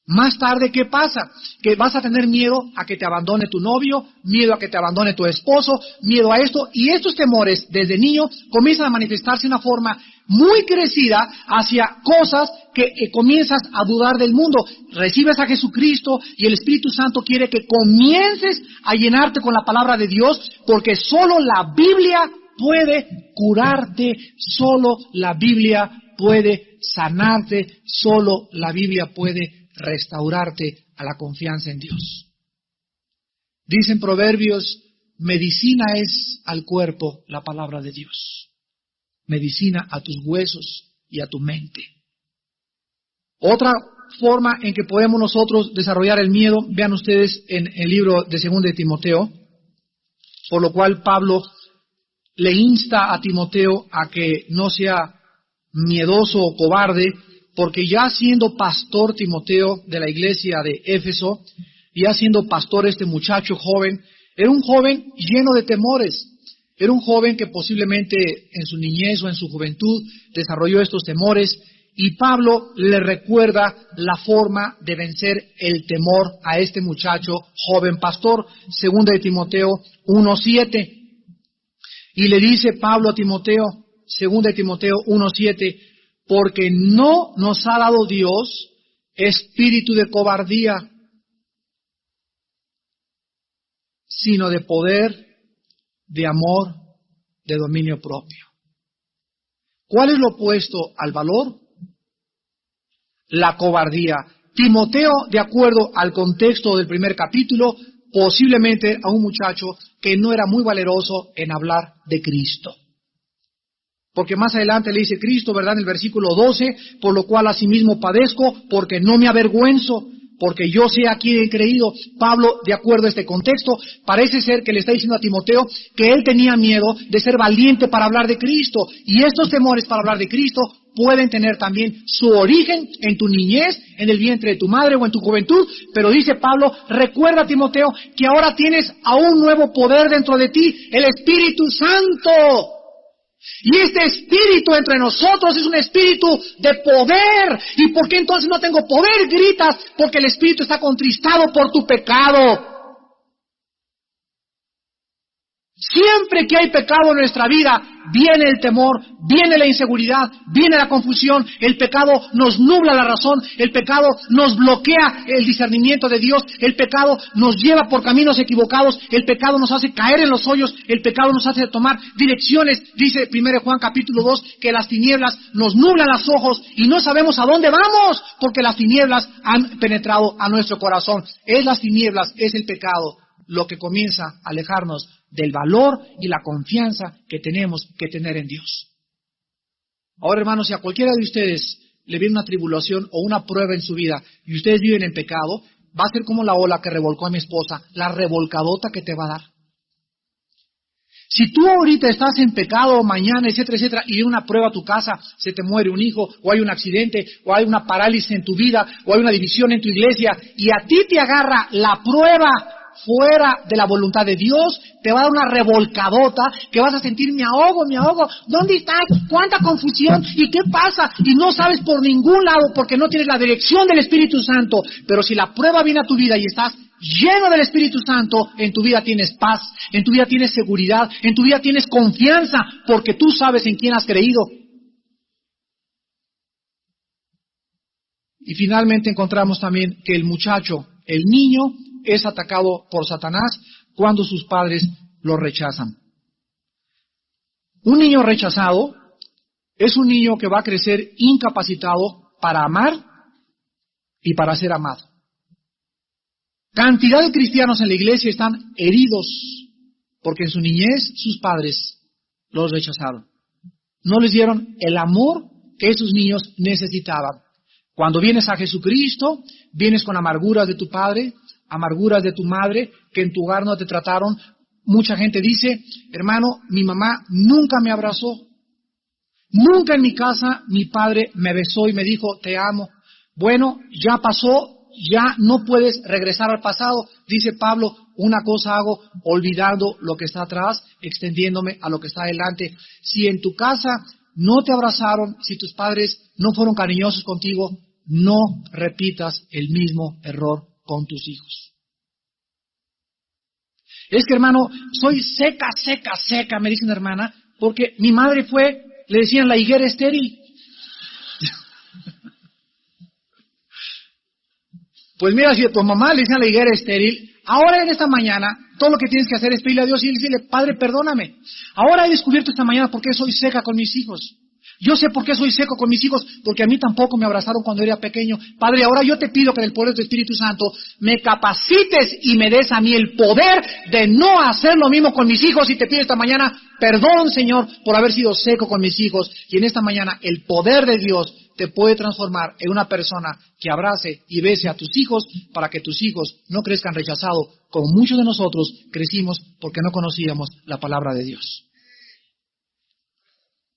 Más tarde, ¿qué pasa? Que vas a tener miedo a que te abandone tu novio, miedo a que te abandone tu esposo, miedo a esto. Y estos temores desde niño comienzan a manifestarse de una forma muy crecida hacia cosas que comienzas a dudar del mundo. Recibes a Jesucristo y el Espíritu Santo quiere que comiences a llenarte con la palabra de Dios, porque solo la Biblia puede curarte, solo la Biblia puede sanarte, solo la Biblia puede restaurarte a la confianza en Dios. Dicen Proverbios, medicina es al cuerpo la palabra de Dios, medicina a tus huesos y a tu mente. Otra forma en que podemos nosotros desarrollar el miedo, vean ustedes en el libro de 2 de Timoteo, por lo cual Pablo le insta a Timoteo a que no sea miedoso o cobarde, porque ya siendo pastor Timoteo de la iglesia de Éfeso, ya siendo pastor este muchacho joven, era un joven lleno de temores, era un joven que posiblemente en su niñez o en su juventud desarrolló estos temores, y Pablo le recuerda la forma de vencer el temor a este muchacho joven pastor, 2 de Timoteo 1:7. Y le dice Pablo a Timoteo, 2 de Timoteo 1:7, porque no nos ha dado Dios espíritu de cobardía, sino de poder, de amor, de dominio propio. ¿Cuál es lo opuesto al valor? La cobardía. Timoteo, de acuerdo al contexto del primer capítulo, posiblemente a un muchacho que no era muy valeroso en hablar de Cristo. Porque más adelante le dice Cristo, ¿verdad? En el versículo 12, por lo cual asimismo padezco, porque no me avergüenzo, porque yo sé a quién he creído. Pablo, de acuerdo a este contexto, parece ser que le está diciendo a Timoteo que él tenía miedo de ser valiente para hablar de Cristo. Y estos temores para hablar de Cristo pueden tener también su origen en tu niñez, en el vientre de tu madre o en tu juventud. Pero dice Pablo, recuerda, Timoteo, que ahora tienes a un nuevo poder dentro de ti, el Espíritu Santo. Y este espíritu entre nosotros es un espíritu de poder. ¿Y por qué entonces no tengo poder? Gritas, porque el espíritu está contristado por tu pecado. Siempre que hay pecado en nuestra vida, viene el temor, viene la inseguridad, viene la confusión. El pecado nos nubla la razón, el pecado nos bloquea el discernimiento de Dios, el pecado nos lleva por caminos equivocados, el pecado nos hace caer en los hoyos, el pecado nos hace tomar direcciones. Dice 1 Juan capítulo 2 que las tinieblas nos nublan los ojos y no sabemos a dónde vamos, porque las tinieblas han penetrado a nuestro corazón. Es las tinieblas, es el pecado lo que comienza a alejarnos del valor y la confianza que tenemos que tener en Dios. Ahora, hermanos, si a cualquiera de ustedes le viene una tribulación o una prueba en su vida y ustedes viven en pecado, va a ser como la ola que revolcó a mi esposa, la revolcadota que te va a dar. Si tú ahorita estás en pecado, mañana, etcétera, etcétera, y de una prueba a tu casa, se te muere un hijo, o hay un accidente, o hay una parálisis en tu vida, o hay una división en tu iglesia, y a ti te agarra la prueba fuera de la voluntad de Dios, te va a dar una revolcadota que vas a sentir, me ahogo, ¿dónde está? ¿Cuánta confusión? ¿Y qué pasa? Y no sabes por ningún lado porque no tienes la dirección del Espíritu Santo. Pero si la prueba viene a tu vida y estás lleno del Espíritu Santo, en tu vida tienes paz, en tu vida tienes seguridad, en tu vida tienes confianza, porque tú sabes en quién has creído. Y finalmente encontramos también que el muchacho, el niño, es atacado por Satanás cuando sus padres lo rechazan. Un niño rechazado es un niño que va a crecer incapacitado para amar y para ser amado. Cantidad de cristianos en la iglesia están heridos porque en su niñez sus padres los rechazaron. No les dieron el amor que esos niños necesitaban. Cuando vienes a Jesucristo, vienes con amarguras de tu padre, amarguras de tu madre, que en tu hogar no te trataron. Mucha gente dice, hermano, mi mamá nunca me abrazó. Nunca en mi casa mi padre me besó y me dijo, te amo. Bueno, ya pasó, ya no puedes regresar al pasado. Dice Pablo, una cosa hago, olvidando lo que está atrás, extendiéndome a lo que está adelante. Si en tu casa no te abrazaron, si tus padres no fueron cariñosos contigo, no repitas el mismo error con tus hijos. Es que, hermano, soy seca, me dice una hermana, porque mi madre le decían la higuera estéril. Pues mira, si a tu mamá le decían la higuera estéril, ahora en esta mañana, todo lo que tienes que hacer es pedirle a Dios y decirle, Padre, perdóname. Ahora he descubierto esta mañana por qué soy seca con mis hijos. Yo sé por qué soy seco con mis hijos, porque a mí tampoco me abrazaron cuando era pequeño. Padre, ahora yo te pido que en el poder de tu Espíritu Santo me capacites y me des a mí el poder de no hacer lo mismo con mis hijos. Y te pido esta mañana, perdón, Señor, por haber sido seco con mis hijos. Y en esta mañana el poder de Dios te puede transformar en una persona que abrace y bese a tus hijos para que tus hijos no crezcan rechazados, como muchos de nosotros crecimos porque no conocíamos la palabra de Dios.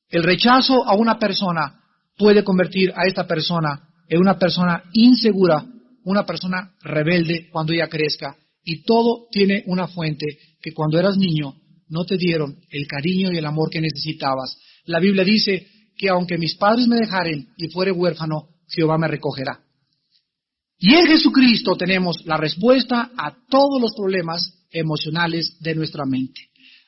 El rechazo a una persona puede convertir a esta persona en una persona insegura, una persona rebelde cuando ella crezca. Y todo tiene una fuente, que cuando eras niño no te dieron el cariño y el amor que necesitabas. La Biblia dice que aunque mis padres me dejaren y fuere huérfano, Jehová me recogerá. Y en Jesucristo tenemos la respuesta a todos los problemas emocionales de nuestra mente,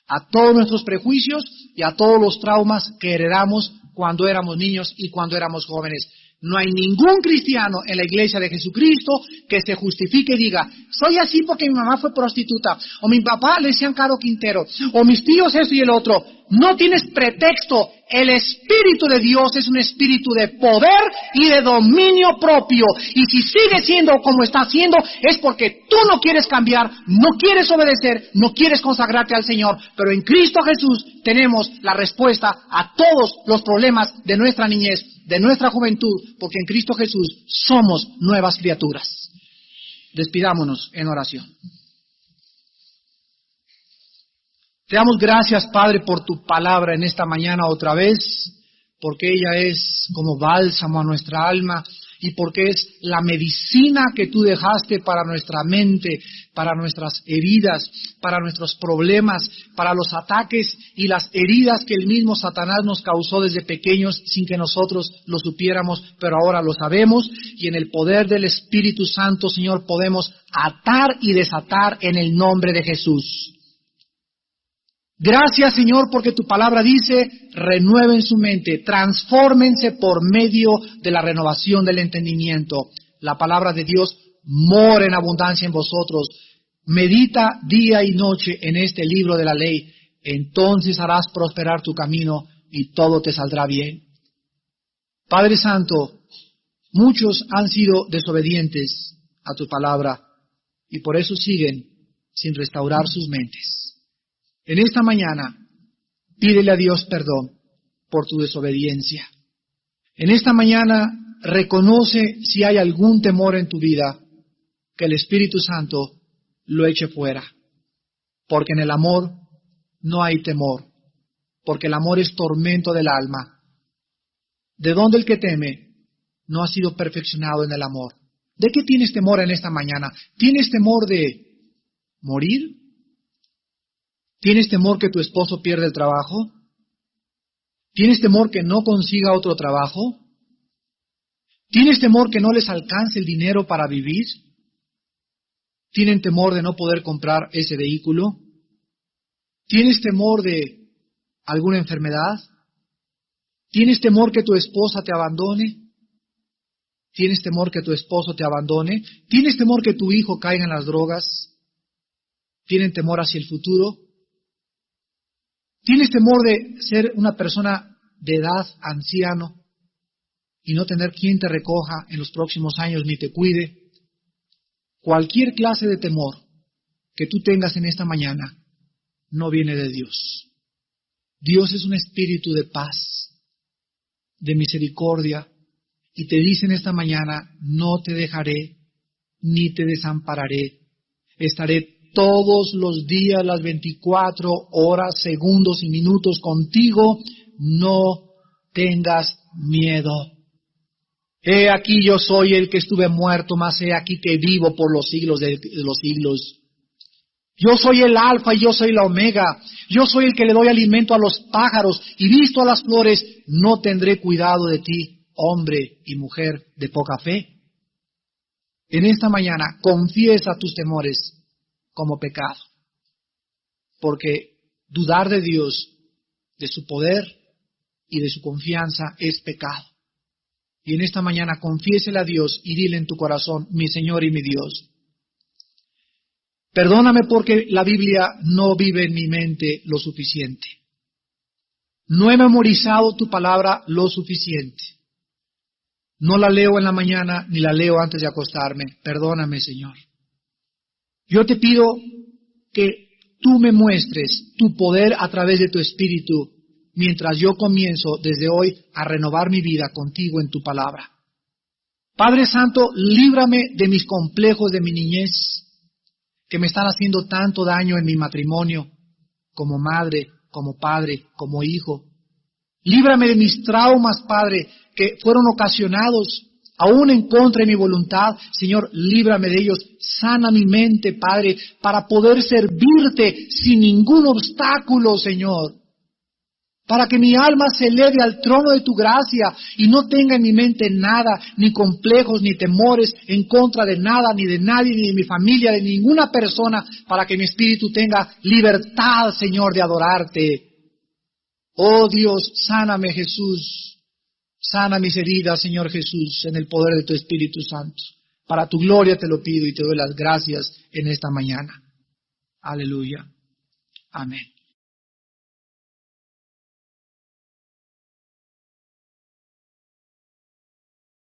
a todos nuestros prejuicios y a todos los traumas que heredamos cuando éramos niños y cuando éramos jóvenes. No hay ningún cristiano en la iglesia de Jesucristo que se justifique y diga, soy así porque mi mamá fue prostituta, o mi papá le decían Caro Quintero, o mis tíos esto y el otro. No tienes pretexto. El Espíritu de Dios es un espíritu de poder y de dominio propio. Y si sigue siendo como está siendo, es porque tú no quieres cambiar, no quieres obedecer, no quieres consagrarte al Señor. Pero en Cristo Jesús tenemos la respuesta a todos los problemas de nuestra niñez, de nuestra juventud, porque en Cristo Jesús somos nuevas criaturas. Despidámonos en oración. Te damos gracias, Padre, por tu palabra en esta mañana otra vez, porque ella es como bálsamo a nuestra alma y porque es la medicina que tú dejaste para nuestra mente, para nuestras heridas, para nuestros problemas, para los ataques y las heridas que el mismo Satanás nos causó desde pequeños sin que nosotros lo supiéramos, pero ahora lo sabemos y en el poder del Espíritu Santo, Señor, podemos atar y desatar en el nombre de Jesús. Gracias, Señor, porque tu palabra dice, renueven su mente, transfórmense por medio de la renovación del entendimiento. La palabra de Dios mora en abundancia en vosotros. Medita día y noche en este libro de la ley. Entonces harás prosperar tu camino y todo te saldrá bien. Padre Santo, muchos han sido desobedientes a tu palabra y por eso siguen sin restaurar sus mentes. En esta mañana, pídele a Dios perdón por tu desobediencia. En esta mañana, reconoce si hay algún temor en tu vida, que el Espíritu Santo lo eche fuera. Porque en el amor no hay temor, porque el amor es tormento del alma. ¿De dónde el que teme no ha sido perfeccionado en el amor? ¿De qué tienes temor en esta mañana? ¿Tienes temor de morir? ¿Tienes temor que tu esposo pierda el trabajo? ¿Tienes temor que no consiga otro trabajo? ¿Tienes temor que no les alcance el dinero para vivir? ¿Tienen temor de no poder comprar ese vehículo? ¿Tienes temor de alguna enfermedad? ¿Tienes temor que tu esposa te abandone? ¿Tienes temor que tu esposo te abandone? ¿Tienes temor que tu hijo caiga en las drogas? ¿Tienen temor hacia el futuro? ¿Tienes temor de ser una persona de edad, anciano, y no tener quien te recoja en los próximos años ni te cuide? Cualquier clase de temor que tú tengas en esta mañana no viene de Dios. Dios es un espíritu de paz, de misericordia, y te dice en esta mañana, no te dejaré ni te desampararé. Estaré todos los días, las 24 horas, segundos y minutos contigo, no tengas miedo. He aquí yo soy el que estuve muerto, mas he aquí que vivo por los siglos de los siglos. Yo soy el alfa y yo soy la omega. Yo soy el que le doy alimento a los pájaros y visto a las flores, no tendré cuidado de ti, hombre y mujer de poca fe. En esta mañana confiesa tus temores como pecado, porque dudar de Dios, de su poder y de su confianza es pecado. Y en esta mañana confiésele a Dios y dile en tu corazón, mi Señor y mi Dios, Perdóname porque la Biblia no vive en mi mente lo suficiente. No he memorizado tu palabra lo suficiente. No la leo en la mañana ni la leo antes de acostarme. Perdóname, Señor. Yo te pido que tú me muestres tu poder a través de tu Espíritu mientras yo comienzo desde hoy a renovar mi vida contigo en tu palabra. Padre Santo, líbrame de mis complejos de mi niñez que me están haciendo tanto daño en mi matrimonio, como madre, como padre, como hijo. Líbrame de mis traumas, Padre, que fueron ocasionados aún en contra de mi voluntad. Señor, líbrame de ellos. Sana mi mente, Padre, para poder servirte sin ningún obstáculo, Señor. Para que mi alma se eleve al trono de tu gracia y no tenga en mi mente nada, ni complejos, ni temores en contra de nada, ni de nadie, ni de mi familia, de ninguna persona, para que mi espíritu tenga libertad, Señor, de adorarte. Oh Dios, sáname, Jesús. Sana mis heridas, Señor Jesús, en el poder de tu Espíritu Santo. Para tu gloria te lo pido y te doy las gracias en esta mañana. Aleluya. Amén.